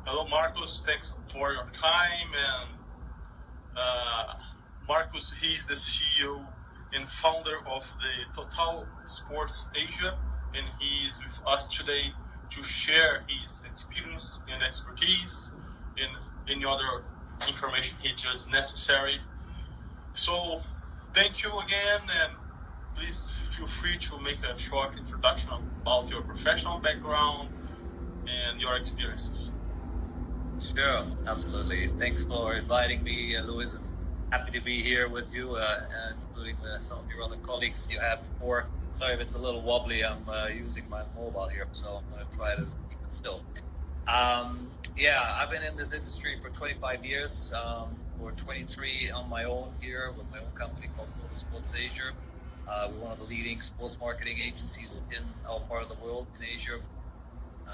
Hello, Marcus. Thanks for your time. And Marcus, he's the CEO and founder of the Total Sports Asia, and he is with us today to share his experience and expertise and any other information he just necessary. So, thank you again, and please feel free to make a short introduction about your professional background and your experiences. Sure, absolutely. Thanks for inviting me, Luis. Happy to be here with you, including some of your other colleagues you had before. Sorry if it's a little wobbly. I'm using my mobile here, so I'm going to try to keep it still. I've been in this industry for 25 years, for 23 on my own here with my own company called Total Sports Asia. We're one of the leading sports marketing agencies in our part of the world, in Asia.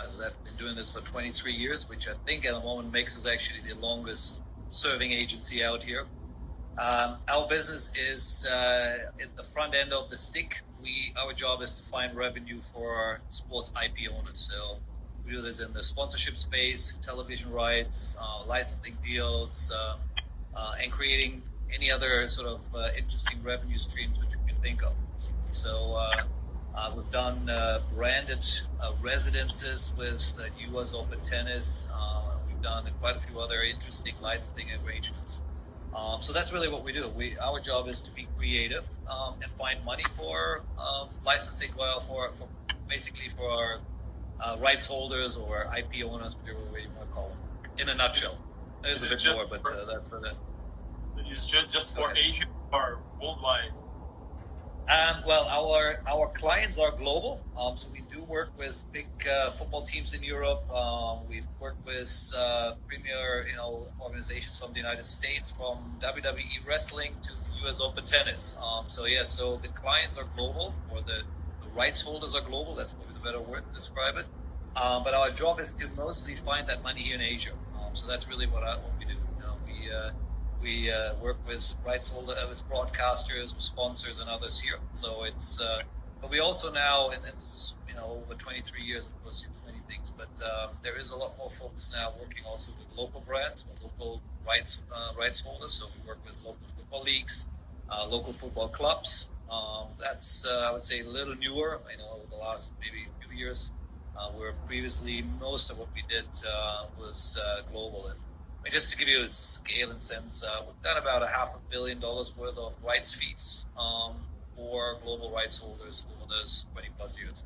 As I've been doing this for 23 years, which I think at the moment makes us actually the longest serving agency out here. Our business is at the front end of the stick. Our job is to find revenue for sports IP owners. So we do this in the sponsorship space, television rights, licensing deals, and creating any other sort of interesting revenue streams which we can think of. So we've done branded residences with US Open Tennis. We've done quite a few other interesting licensing arrangements. So that's really what we do. Our job is to be creative and find money for licensing, for basically for our rights holders or IP owners, whichever way you want to call them. In a nutshell, there's a bit more, but that's it. Is just for Asia or worldwide? Well, our clients are global, so we do work with big football teams in Europe. We've worked with premier, organizations from the United States, from WWE wrestling to the US Open Tennis. So the clients are global, or the rights holders are global. That's probably the better word to describe it. But our job is to mostly find that money here in Asia. So that's really what we do. We work with rights holders, with broadcasters, with sponsors, and others here. So it's, but we also now, and this is, over 23 years, of course, you do many things, but there is a lot more focus now working also with local brands, or local rights holders. So we work with local football leagues, local football clubs. That's, I would say, a little newer, over the last maybe few years, where previously most of what we did was global. And just to give you a scale and sense, we've done about $500 million worth of rights fees for global rights holders over those 20 plus years.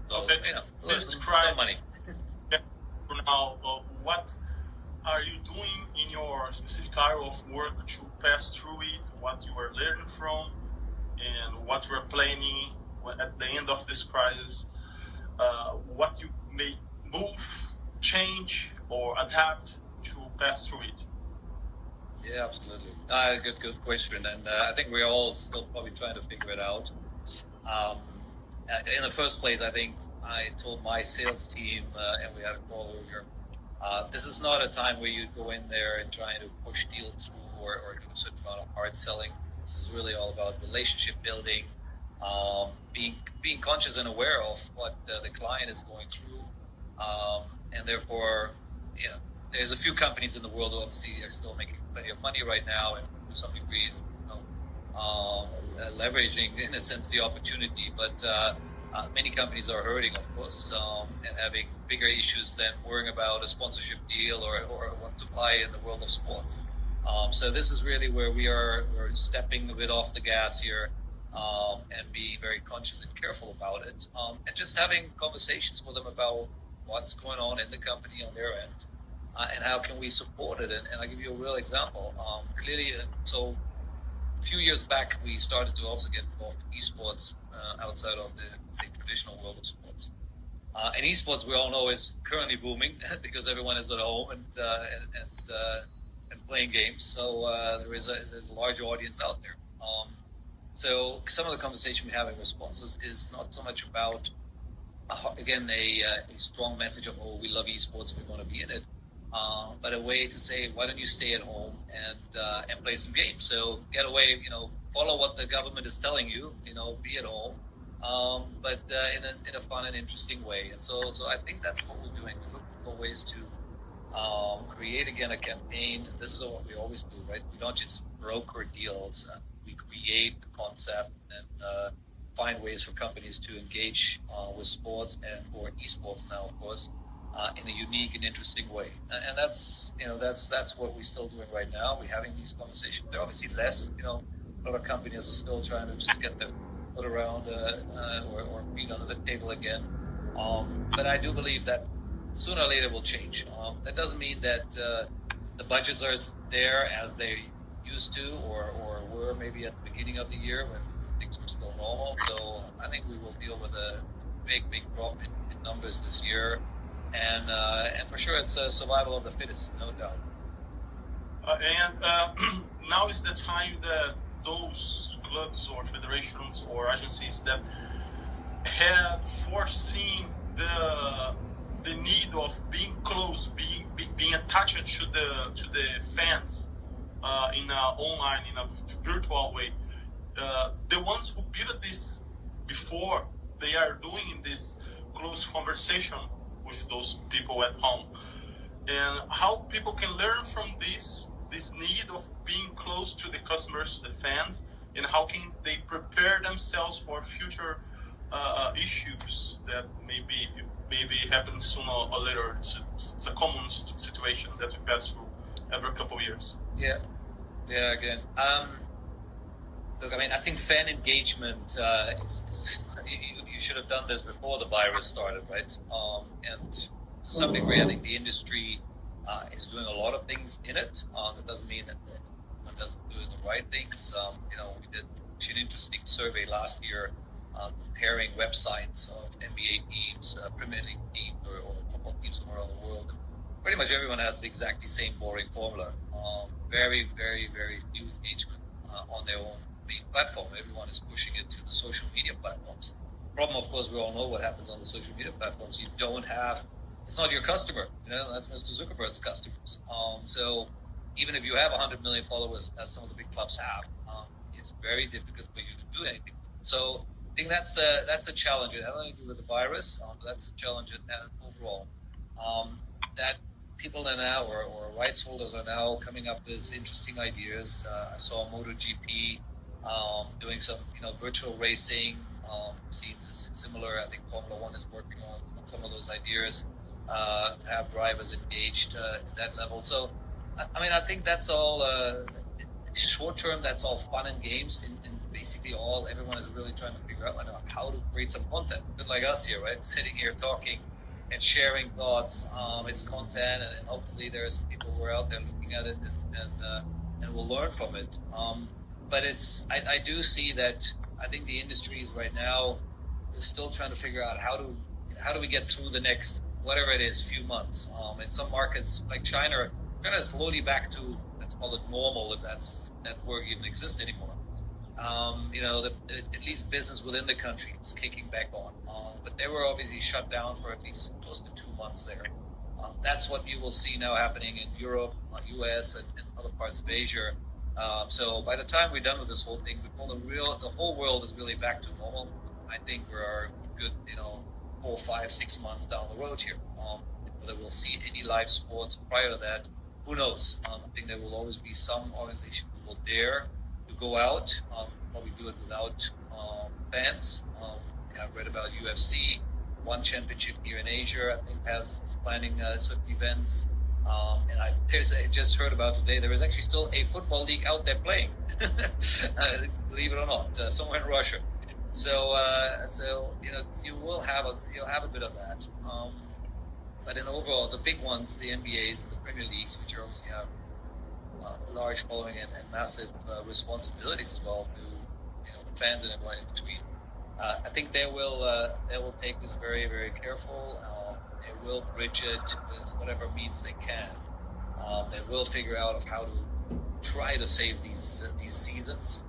So, some money. Now, what are you doing in your specific area of work to pass through it? What you are learning from, and what you are planning at the end of this crisis? What you may move, change, or adapt to pass through it? Yeah, absolutely. Good question. And I think we're all still probably trying to figure it out. In the first place, I think I told my sales team, and we had a call earlier, this is not a time where you go in there and try to push deals through or do a certain amount of hard selling. This is really all about relationship building, being conscious and aware of what the client is going through, and therefore, there's a few companies in the world who obviously are still making plenty of money right now, and to some degree, leveraging in a sense the opportunity. But many companies are hurting, of course, and having bigger issues than worrying about a sponsorship deal or what to buy in the world of sports. So this is really where we're stepping a bit off the gas here, and being very conscious and careful about it, and just having conversations with them about what's going on in the company on their end. And how can we support it? And I'll give you a real example. Clearly, so a few years back, we started to also get involved in esports outside of the traditional world of sports. And esports, we all know, is currently booming because everyone is at home and playing games. So there's a large audience out there. So some of the conversation we're having with sponsors is not so much about, again, a strong message of, we love esports, we want to be in it. But a way to say, why don't you stay at home and play some games? So get away, follow what the government is telling you, be at home, but in a fun and interesting way. And so I think that's what we're doing. We're looking for ways to create again a campaign. This is what we always do, right? We don't just broker deals. We create the concept and find ways for companies to engage with sports and or esports now, of course, in a unique and interesting way. And that's that's what we're still doing right now. We're having these conversations. They're obviously less. A lot of companies are still trying to just get their foot around or feet under the table again. But I do believe that sooner or later will change. That doesn't mean that the budgets are there as they used to or were maybe at the beginning of the year when things were still normal. So I think we will deal with a big drop in numbers this year. And for sure, it's a survival of the fittest, no doubt. Now is the time that those clubs or federations or agencies that had foreseen the need of being close, being attached to the fans in a online, in a virtual way. The ones who built this before, they are doing this close conversation with those people at home, and how people can learn from this need of being close to the customers, the fans, and how can they prepare themselves for future issues that maybe happen sooner or later. It's a common situation that we pass through every couple of years. Yeah, again. Look, I mean, I think fan engagement you should have done this before the virus started, right? And to some degree, I think the industry is doing a lot of things in it. That doesn't mean that one doesn't do the right things. We did an interesting survey last year comparing websites of NBA teams, Premier League teams, or football teams from around the world. And pretty much everyone has the exactly same boring formula. Very, very, very few engagement on their own main platform. Everyone is pushing it to the social media platforms. Problem, of course, we all know what happens on the social media platforms. You don't have, it's not your customer. That's Mr. Zuckerberg's customers. So even if you have 100 million followers, as some of the big clubs have, it's very difficult for you to do anything. So I think that's a challenge. It has nothing to do with the virus, but that's a challenge overall. That people are now, or rights holders are now coming up with interesting ideas. I saw MotoGP doing some, virtual racing. Seen this similar. I think Formula One is working on some of those ideas. Have drivers engaged at that level. So, I think that's all short term. That's all fun and games, and basically everyone is really trying to figure out how to create some content. A bit like us here, right? Sitting here talking and sharing thoughts. It's content, and hopefully there are some people who are out there looking at it and will learn from it. But I do see that. I think the industry is right now still trying to figure out how do we get through the next whatever it is few months. In some markets like China is slowly back to, let's call it normal, if that word even exists anymore. At least business within the country is kicking back on. But they were obviously shut down for at least close to 2 months there. That's what you will see now happening in Europe, US, and other parts of Asia. So by the time we're done with this whole thing, the whole world is really back to normal. I think we're a good, 4, 5, 6 months down the road here. Whether we'll see any live sports prior to that, who knows? I think there will always be some organization who will dare to go out, probably do it without fans. I've read about UFC, one championship here in Asia, I think is planning certain events. And I just heard about today, there is actually still a football league out there playing, believe it or not, somewhere in Russia. So you'll have a bit of that. But in overall, the big ones, the NBAs and the Premier Leagues, which obviously have a large following and massive responsibilities as well to the fans and everyone in between. I think they will take this very, very careful. They will bridge it with whatever means they can. They will figure out of how to try to save these seasons.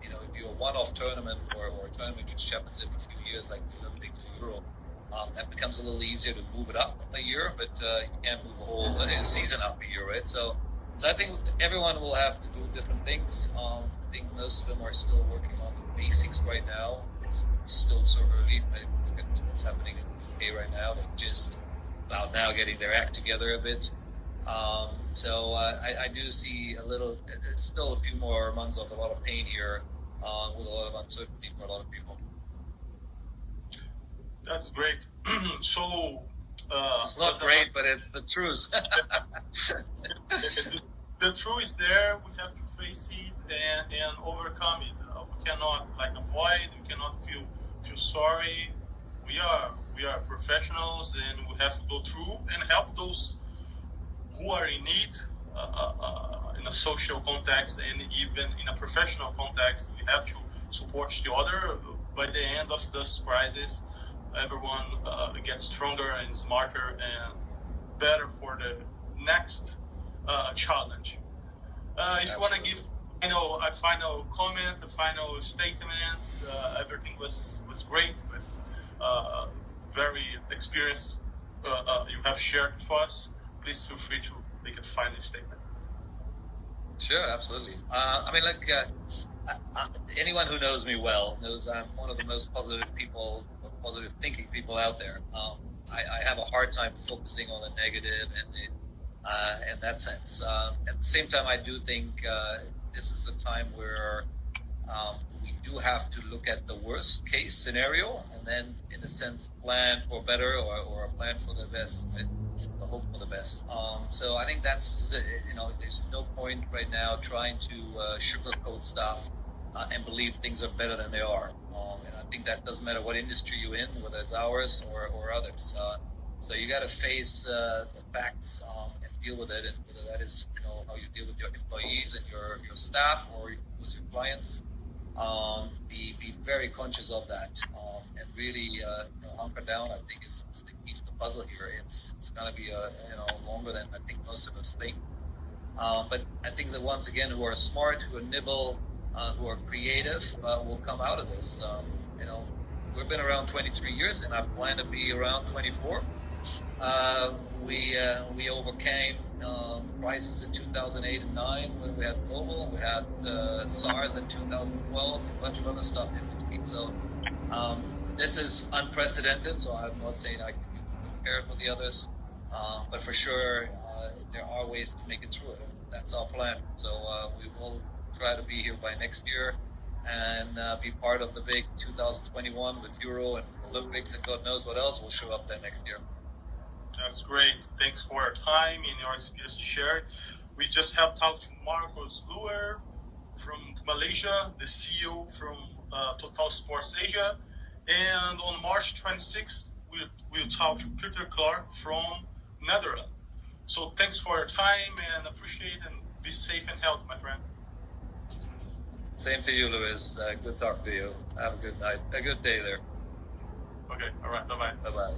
If you're a one-off tournament or a tournament which happens every few years, like the Olympics or Euro, that becomes a little easier to move it up a year, but you can't move a whole season up a year, right? So I think everyone will have to do different things. I think most of them are still working on the basics right now. It's still so early. Look at what's happening in the UK right now. They're just about now getting their act together a bit. I do see still a few more months of a lot of pain here, with a lot of uncertainty for a lot of people. That's great. So it's not great, but it's the truth. The truth is there. We have to face it and overcome it. We cannot avoid. We cannot feel sorry. We are professionals, and we have to go through and help those who are in need, in a social context and even in a professional context. We have to support each other. By the end of this crisis, everyone gets stronger and smarter and better for the next challenge. If you want to give a final comment, a final statement, everything was great. It was very experienced. You have shared with us. Please feel free to make a final statement. Sure, absolutely. Anyone who knows me well knows I'm one of the most positive thinking people out there. I have a hard time focusing on the negative and in that sense. At the same time, I do think this is a time where we do have to look at the worst case scenario and then, in a sense, plan for better or plan for the best, hope for the best. So I think that's, there's no point right now trying to sugarcoat stuff and believe things are better than they are. And I think that doesn't matter what industry you're in, whether it's ours or others. So you got to face the facts and deal with it, and whether that is how you deal with your employees and your staff or with your clients. Be very conscious of that, and really hunker down. I think is the key to the puzzle here. It's going to be longer than I think most of us think. But I think that once again, who are smart, who are nimble, who are creative, will come out of this. We've been around 23 years, and I plan to be around 24. We overcame crisis in 2008 and 2009 when we had global. We had SARS in 2012, a bunch of other stuff in between. So this is unprecedented. So I'm not saying I can be compared with the others, but for sure there are ways to make it through it. That's our plan. So we will try to be here by next year and be part of the big 2021 with Euro and Olympics and God knows what else will show up there next year. That's great. Thanks for your time and your experience shared. We just have talked to Marcos Luer from Malaysia, the CEO from Total Sports Asia. And on March 26th, we'll talk to Peter Clark from Netherlands. So thanks for your time and appreciate and be safe and healthy, my friend. Same to you, Luis. Good talk to you. Have a good night. A good day there. Okay. All right. Bye-bye. Bye-bye.